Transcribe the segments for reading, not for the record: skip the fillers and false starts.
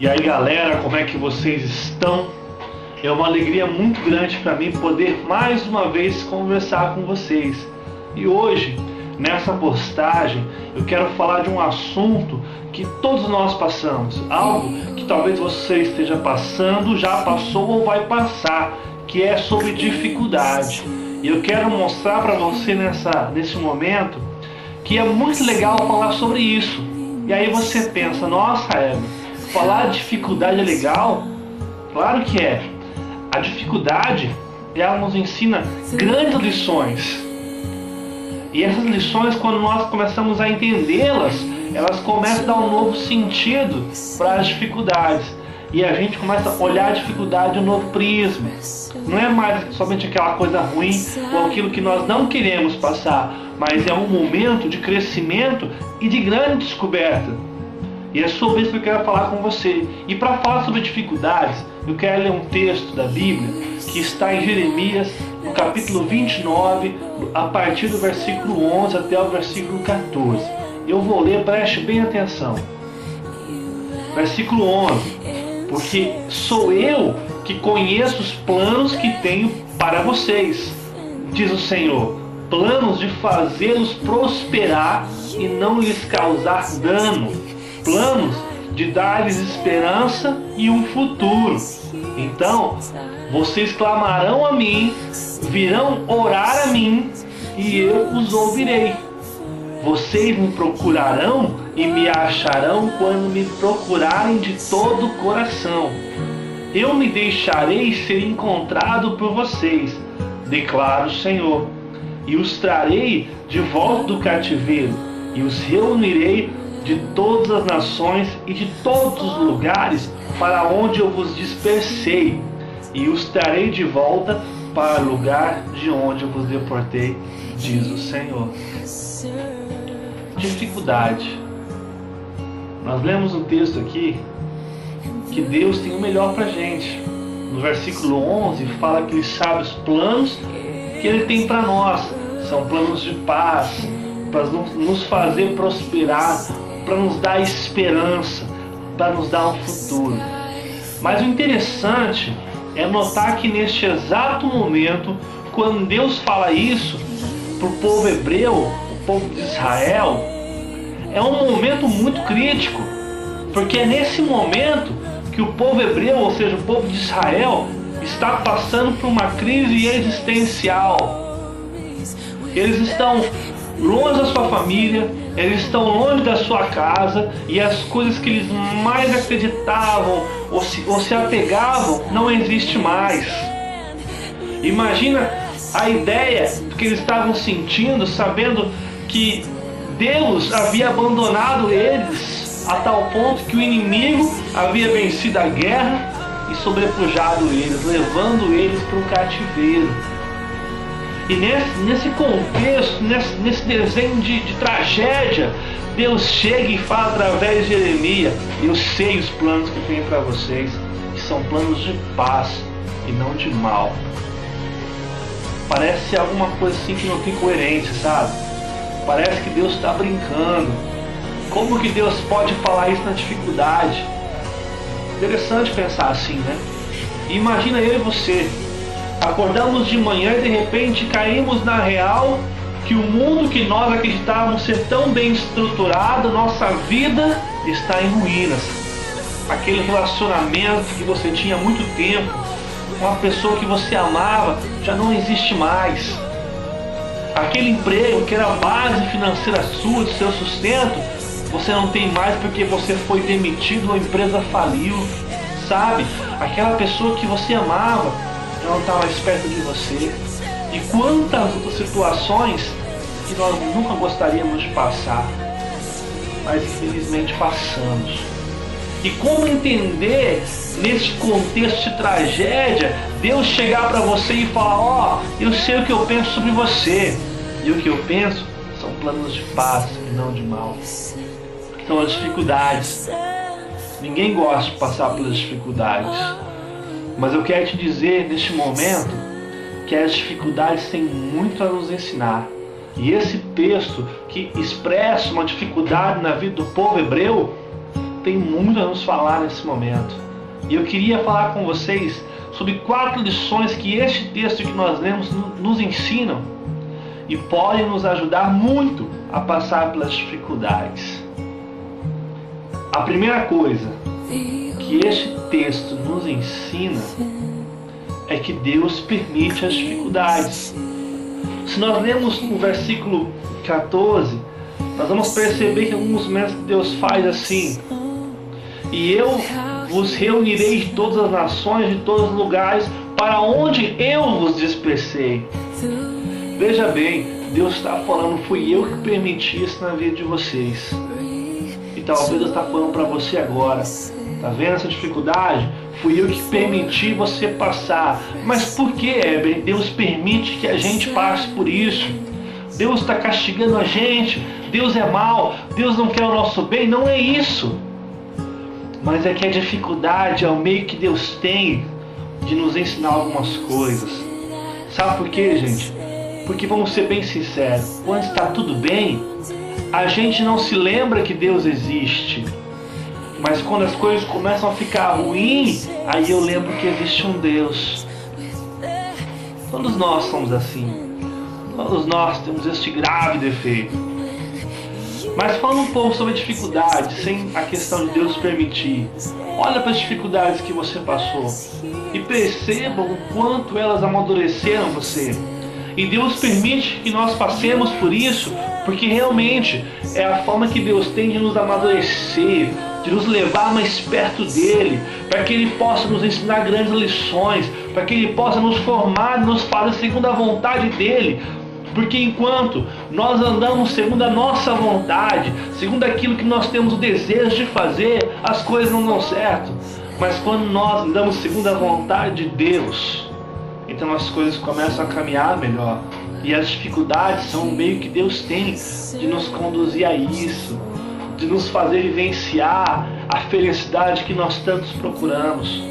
E aí galera, como é que vocês estão? É uma alegria muito grande para mim poder mais uma vez conversar com vocês. E hoje, nessa postagem, eu quero falar de um assunto que todos nós passamos. Algo que talvez você esteja passando, já passou ou vai passar, que é sobre dificuldade. E eu quero mostrar para você nesse momento que é muito legal falar sobre isso. E aí você pensa, nossa Eva, falar de dificuldade é legal? Claro que é. A dificuldade, ela nos ensina grandes lições. E essas lições, quando nós começamos a entendê-las, elas começam a dar um novo sentido para as dificuldades. E a gente começa a olhar a dificuldade de um novo prisma. Não é mais somente aquela coisa ruim ou aquilo que nós não queremos passar, mas é um momento de crescimento e de grande descoberta. E é sobre isso que eu quero falar com você. E para falar sobre dificuldades, eu quero ler um texto da Bíblia que está em Jeremias, no capítulo 29, a partir do versículo 11 até o versículo 14. Eu vou ler, preste bem atenção. Versículo 11. Porque sou eu que conheço os planos que tenho para vocês, diz o Senhor. Planos de fazê-los prosperar e não lhes causar dano. Planos de dar-lhes esperança e um futuro. Então, vocês clamarão a mim, virão orar a mim, e eu os ouvirei. Vocês me procurarão e me acharão quando me procurarem de todo o coração. Eu me deixarei ser encontrado por vocês, declara o Senhor, e os trarei de volta do cativeiro, e os reunirei de todas as nações e de todos os lugares para onde eu vos dispersei, e os trarei de volta para o lugar de onde eu vos deportei, diz o Senhor. Dificuldade. Nós lemos um texto aqui que Deus tem o melhor para a gente. No versículo 11 fala que Ele sabe os planos que Ele tem para nós. São planos de paz, para nos fazer prosperar, para nos dar esperança, para nos dar um futuro. Mas o interessante é notar que neste exato momento, quando Deus fala isso para o povo hebreu, o povo de Israel, é um momento muito crítico, porque é nesse momento que o povo hebreu, ou seja, o povo de Israel, está passando por uma crise existencial. Eles estão longe da sua família, eles estão longe da sua casa, e as coisas que eles mais acreditavam ou se apegavam não existe mais. Imagina a ideia do que eles estavam sentindo, sabendo que Deus havia abandonado eles a tal ponto que o inimigo havia vencido a guerra e sobrepujado eles, levando eles para o cativeiro. E nesse contexto, nesse desenho de tragédia, Deus chega e fala através de Jeremias: eu sei os planos que tenho para vocês, que são planos de paz e não de mal. Parece alguma coisa assim que não tem coerência, sabe? Parece que Deus está brincando. Como que Deus pode falar isso na dificuldade? Interessante pensar assim, né? Imagina eu e você. Acordamos de manhã e de repente caímos na real que o mundo que nós acreditávamos ser tão bem estruturado, nossa vida está em ruínas. Aquele relacionamento que você tinha há muito tempo, com a pessoa que você amava, já não existe mais. Aquele emprego que era a base financeira sua, do seu sustento, você não tem mais porque você foi demitido ou a empresa faliu, sabe? Aquela pessoa que você amava já não está mais perto de você. E quantas outras situações que nós nunca gostaríamos de passar, mas infelizmente passamos. E como entender nesse contexto de tragédia, Deus chegar para você e falar: ó, eu sei o que eu penso sobre você, e o que eu penso são planos de paz e não de mal. São as dificuldades. Ninguém gosta de passar pelas dificuldades, mas eu quero te dizer neste momento que as dificuldades têm muito a nos ensinar. E esse texto que expressa uma dificuldade na vida do povo hebreu tem muito a nos falar nesse momento. E eu queria falar com vocês sobre 4 lições que este texto que nós lemos nos ensinam e podem nos ajudar muito a passar pelas dificuldades. A primeira coisa que este texto nos ensina é que Deus permite as dificuldades. Se nós lemos o versículo 14, nós vamos perceber que em alguns momentos Deus faz assim: e eu vos reunirei de todas as nações, de todos os lugares, para onde eu vos dispersei. Veja bem, Deus está falando, fui eu que permiti isso na vida de vocês. E talvez Deus está falando para você agora, tá vendo essa dificuldade? Fui eu que permiti você passar. Mas por que, Heber, Deus permite que a gente passe por isso? Deus está castigando a gente, Deus é mau, Deus não quer o nosso bem. Não é isso. Mas é que a dificuldade é o meio que Deus tem de nos ensinar algumas coisas. Sabe por quê, gente? Porque vamos ser bem sinceros, quando está tudo bem, a gente não se lembra que Deus existe. Mas quando as coisas começam a ficar ruins, aí eu lembro que existe um Deus. Todos nós somos assim. Todos nós temos este grave defeito. Mas falando um pouco sobre a dificuldade, sem a questão de Deus permitir, olha para as dificuldades que você passou e perceba o quanto elas amadureceram você. E Deus permite que nós passemos por isso, porque realmente é a forma que Deus tem de nos amadurecer, de nos levar mais perto dEle, para que Ele possa nos ensinar grandes lições, para que Ele possa nos formar, nos fazer segundo a vontade dEle. Porque enquanto nós andamos segundo a nossa vontade, segundo aquilo que nós temos o desejo de fazer, as coisas não dão certo. Mas quando nós andamos segundo a vontade de Deus, então as coisas começam a caminhar melhor. E as dificuldades são o meio que Deus tem de nos conduzir a isso, de nos fazer vivenciar a felicidade que nós tantos procuramos.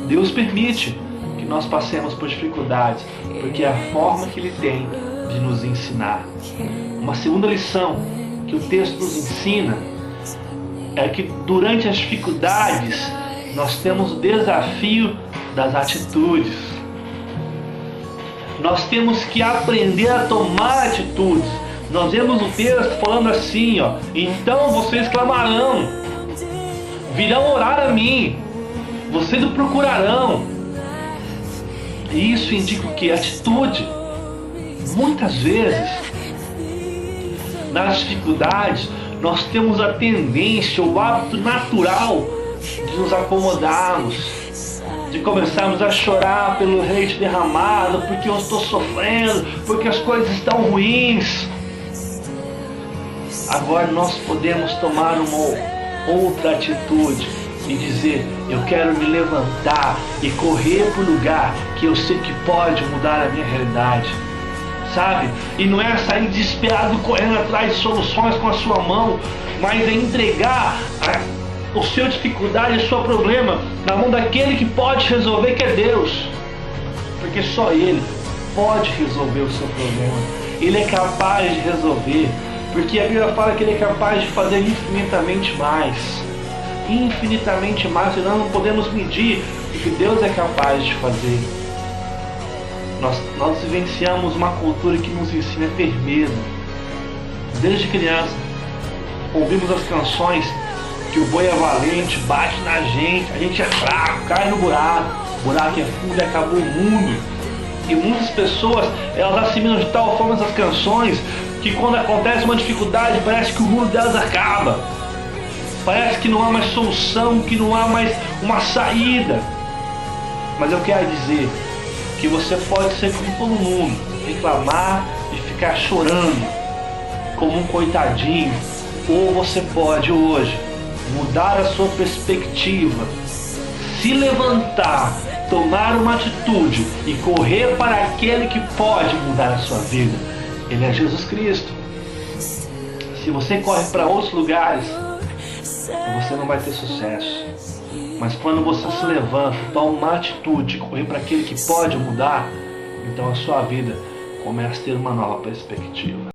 Deus permite que nós passemos por dificuldades, porque é a forma que Ele tem de nos ensinar. Uma segunda lição que o texto nos ensina é que durante as dificuldades nós temos o desafio das atitudes. Nós temos que aprender a tomar atitudes. Nós vemos o texto falando assim, ó: então vocês clamarão, virão orar a mim, vocês o procurarão. E isso indica o que? Atitude. Muitas vezes, nas dificuldades, nós temos a tendência, o hábito natural de nos acomodarmos, de começarmos a chorar pelo leite derramado, porque eu estou sofrendo, porque as coisas estão ruins. Agora nós podemos tomar uma outra atitude e dizer: eu quero me levantar e correr para o lugar que eu sei que pode mudar a minha realidade. Sabe? E não é sair desesperado correndo atrás de soluções com a sua mão, mas é entregar a sua dificuldade, o seu problema na mão daquele que pode resolver, que é Deus. Porque só Ele pode resolver o seu problema. Ele é capaz de resolver, porque a Bíblia fala que Ele é capaz de fazer infinitamente mais. Infinitamente mais, e nós não podemos medir o que Deus é capaz de fazer. Nós vivenciamos uma cultura que nos ensina a ter medo. Desde criança, ouvimos as canções que o boi é valente, bate na gente, a gente é fraco, cai no buraco, o buraco é fundo e acabou o mundo. E muitas pessoas, elas assimilam de tal forma essas canções, que quando acontece uma dificuldade, parece que o mundo delas acaba. Parece que não há mais solução, que não há mais uma saída. Mas eu quero dizer que você pode ser como todo mundo, reclamar e ficar chorando como um coitadinho, ou você pode hoje mudar a sua perspectiva, se levantar, tomar uma atitude e correr para aquele que pode mudar a sua vida. Ele é Jesus Cristo. Se você corre para outros lugares, você não vai ter sucesso. Mas quando você se levanta, toma uma atitude, correr para aquele que pode mudar, então a sua vida começa a ter uma nova perspectiva.